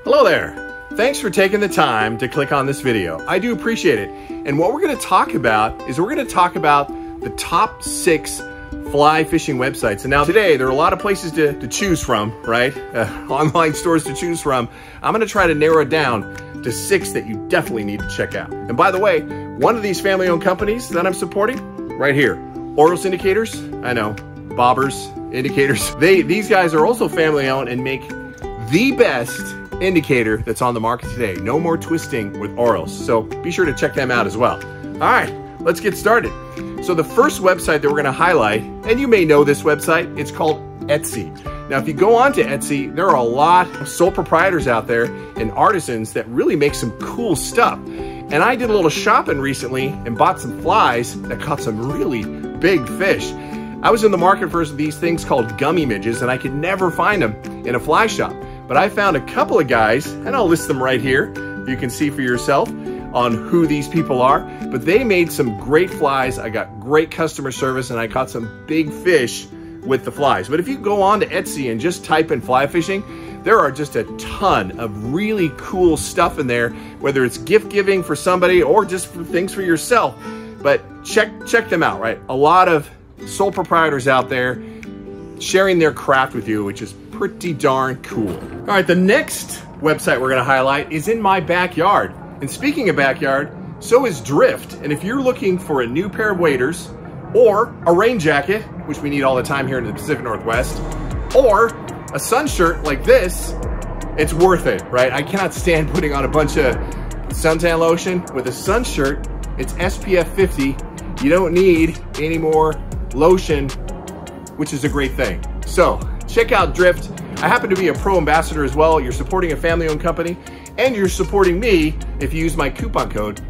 Hello there. Thanks for taking the time to click on this video. I do appreciate it. And what we're going to talk about is we're going to talk about the top 6 fly fishing websites. And now today, there are a lot of places to choose from, right? Online stores to choose from. I'm going to try to narrow it down to 6 that you definitely need to check out. And by the way, one of these family-owned companies that I'm supporting, right here, Orioles Indicators, I know, Bobbers Indicators. These guys are also family-owned and make the best indicator that's on the market today. No more twisting with Orioles. So be sure to check them out as well. All right, let's get started. So the first website that we're going to highlight, and you may know this website, it's called Etsy. Now, if you go on to Etsy, there are a lot of sole proprietors out there and artisans that really make some cool stuff. And I did a little shopping recently and bought some flies that caught some really big fish. I was in the market for these things called gummy midges, and I could never find them in a fly shop. But I found a couple of guys, and I'll list them right here. You can see for yourself on who these people are. But they made some great flies. I got great customer service, and I caught some big fish with the flies. But if you go on to Etsy and just type in fly fishing, there are just a ton of really cool stuff in there, whether it's gift giving for somebody or just for things for yourself. But check them out, right? A lot of sole proprietors out there sharing their craft with you, which is pretty darn cool. All right, the next website we're gonna highlight is in my backyard. And speaking of backyard, so is Drift. And if you're looking for a new pair of waders, or a rain jacket, which we need all the time here in the Pacific Northwest, or a sun shirt like this, it's worth it, right? I cannot stand putting on a bunch of suntan lotion. With a sun shirt, it's SPF 50. You don't need any more lotion, which is a great thing. So check out Drift. I happen to be a pro ambassador as well. You're supporting a family-owned company, and you're supporting me if you use my coupon code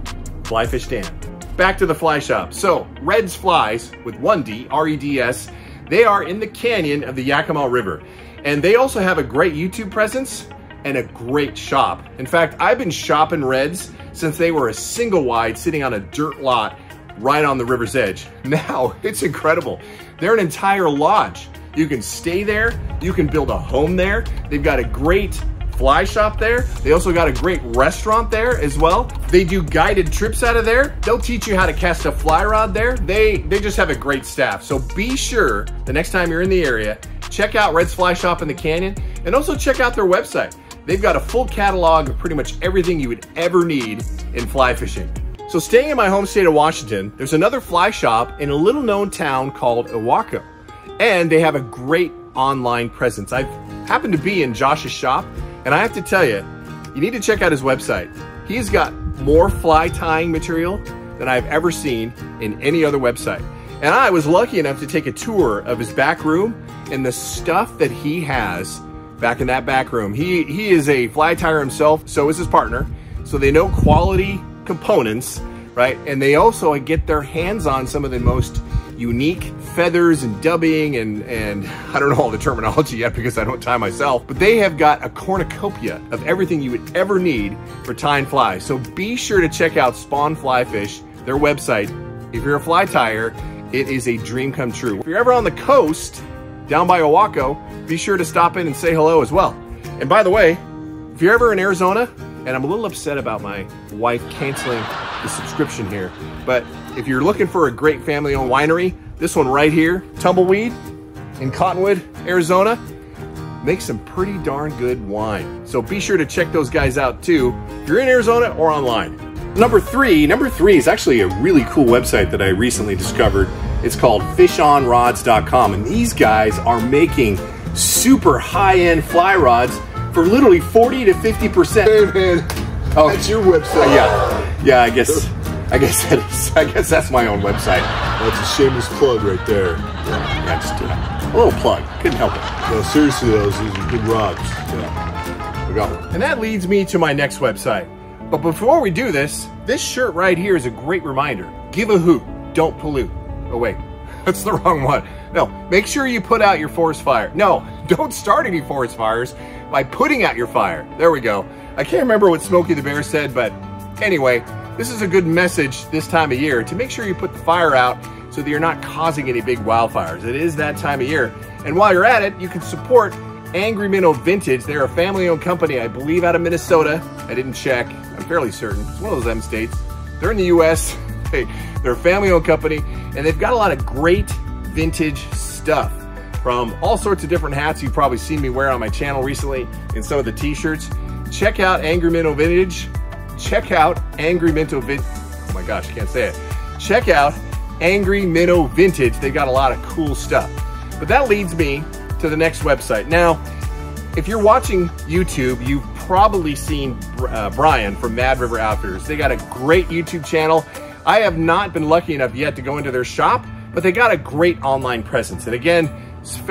FlyFishDan. Back to the fly shop. So Red's Flies with 1D, R-E-D-S, they are in the canyon of the Yakima River. And they also have a great YouTube presence and a great shop. In fact, I've been shopping Red's since they were a single wide sitting on a dirt lot right on the river's edge. Now, it's incredible. They're an entire lodge. You can stay there. You can build a home there. They've got a great fly shop there. They also got a great restaurant there as well. They do guided trips out of there. They'll teach you how to cast a fly rod there. They just have a great staff. So be sure the next time you're in the area, check out Red's Fly Shop in the Canyon, and also check out their website. They've got a full catalog of pretty much everything you would ever need in fly fishing. So staying in my home state of Washington, there's another fly shop in a little known town called Owako. And they have a great online presence. I've happened to be in Josh's shop, and I have to tell you, you need to check out his website. He's got more fly tying material than I've ever seen in any other website. And I was lucky enough to take a tour of his back room, and the stuff that he has back in that back room. He is a fly tyer himself, so is his partner. So they know quality components, right? And they also get their hands on some of the most unique feathers and dubbing and I don't know all the terminology yet because I don't tie myself, but they have got a cornucopia of everything you would ever need for tying flies. So be sure to check out Spawn Fly Fish, their website. If you're a fly tyer, it is a dream come true. If you're ever on the coast down by Owako, be sure to stop in and say hello as well. And by the way, if you're ever in Arizona, and I'm a little upset about my wife canceling the subscription here, but if you're looking for a great family-owned winery, this one right here, Tumbleweed in Cottonwood, Arizona, makes some pretty darn good wine. So be sure to check those guys out too, if you're in Arizona or online. Number three is actually a really cool website that I recently discovered. It's called fishonrods.com, and these guys are making super high-end fly rods for literally 40 to 50%. Hey man, that's your website. Yeah, I guess that is. I guess that's my own website. That's a shameless plug right there. Yeah, just a little plug. Couldn't help it. No, seriously though, these are good rods. Yeah, we got one. And that leads me to my next website. But before we do this shirt right here is a great reminder. Give a hoot, don't pollute. Oh wait, that's the wrong one. No, make sure you put out your forest fire. No, don't start any forest fires by putting out your fire. There we go. I can't remember what Smokey the Bear said, but anyway, this is a good message this time of year to make sure you put the fire out so that you're not causing any big wildfires. It is that time of year. And while you're at it, you can support Angry Minnow Vintage. They're a family-owned company, I believe out of Minnesota. I didn't check, I'm fairly certain. It's one of those M states. They're in the US. They're a family-owned company, and they've got a lot of great vintage stuff from all sorts of different hats you've probably seen me wear on my channel recently and some of the t-shirts. Check out Angry Minnow Vintage. Check out Angry Minnow Vintage. Oh my gosh, I can't say it. Check out Angry Minnow Vintage. They got a lot of cool stuff. But that leads me to the next website. Now, if you're watching YouTube, you've probably seen Brian from Mad River Outfitters. They got a great YouTube channel. I have not been lucky enough yet to go into their shop, but they got a great online presence. And again,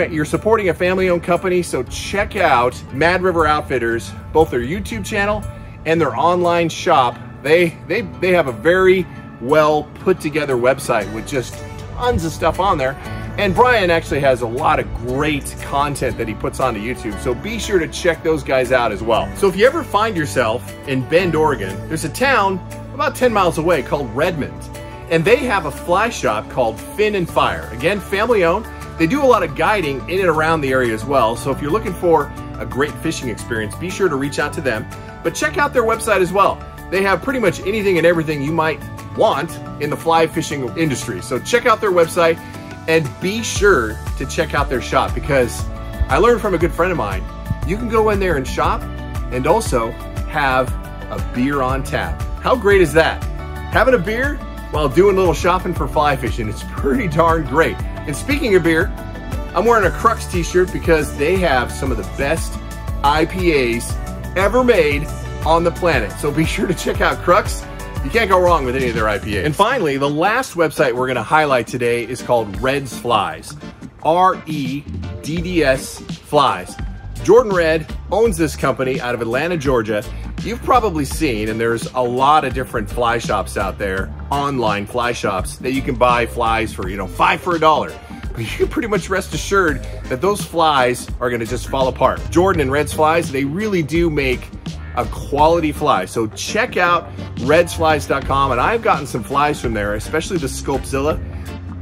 you're supporting a family-owned company, so check out Mad River Outfitters, both their YouTube channel and their online shop. They have a very well put together website with just tons of stuff on there. And Brian actually has a lot of great content that he puts onto YouTube, so be sure to check those guys out as well. So if you ever find yourself in Bend, Oregon, there's a town about 10 miles away called Redmond, and they have a fly shop called Fin and Fire. Again, family owned. They do a lot of guiding in and around the area as well, so if you're looking for a great fishing experience, be sure to reach out to them. But check out their website as well. They have pretty much anything and everything you might want in the fly fishing industry. So check out their website and be sure to check out their shop, because I learned from a good friend of mine, you can go in there and shop and also have a beer on tap. How great is that? Having a beer while doing a little shopping for fly fishing, it's pretty darn great. And speaking of beer, I'm wearing a Crux t-shirt because they have some of the best IPAs ever made on the planet. So be sure to check out Crux. You can't go wrong with any of their IPAs. And finally, the last website we're gonna highlight today is called Red's Flies. R-E-D-D-S Flies. Jordan Red owns this company out of Atlanta, Georgia. You've probably seen, and there's a lot of different fly shops out there, online fly shops, that you can buy flies for, $5 for $1. But you can pretty much rest assured that those flies are gonna just fall apart. Jordan and Red's Flies, they really do make a quality fly. So check out redsflies.com, and I've gotten some flies from there, especially the Sculpzilla.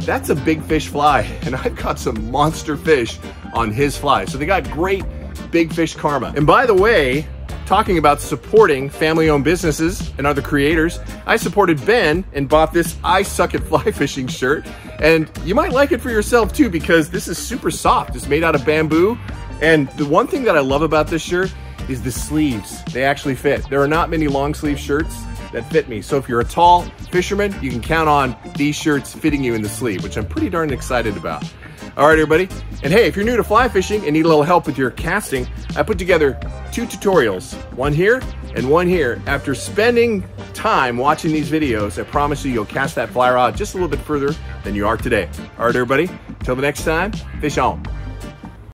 That's a big fish fly, and I've got some monster fish on his fly. So they got great big fish karma. And by the way, talking about supporting family-owned businesses and other creators, I supported Ben and bought this I Suck at Fly Fishing shirt. And you might like it for yourself too, because this is super soft. It's made out of bamboo. And the one thing that I love about this shirt is the sleeves. They actually fit. There are not many long sleeve shirts that fit me. So if you're a tall fisherman, you can count on these shirts fitting you in the sleeve, which I'm pretty darn excited about. All right, everybody. And hey, if you're new to fly fishing and need a little help with your casting, I put together 2 tutorials, one here and one here. After spending time watching these videos, I promise you, you'll cast that fly rod just a little bit further than you are today. All right, everybody. Till the next time, fish on.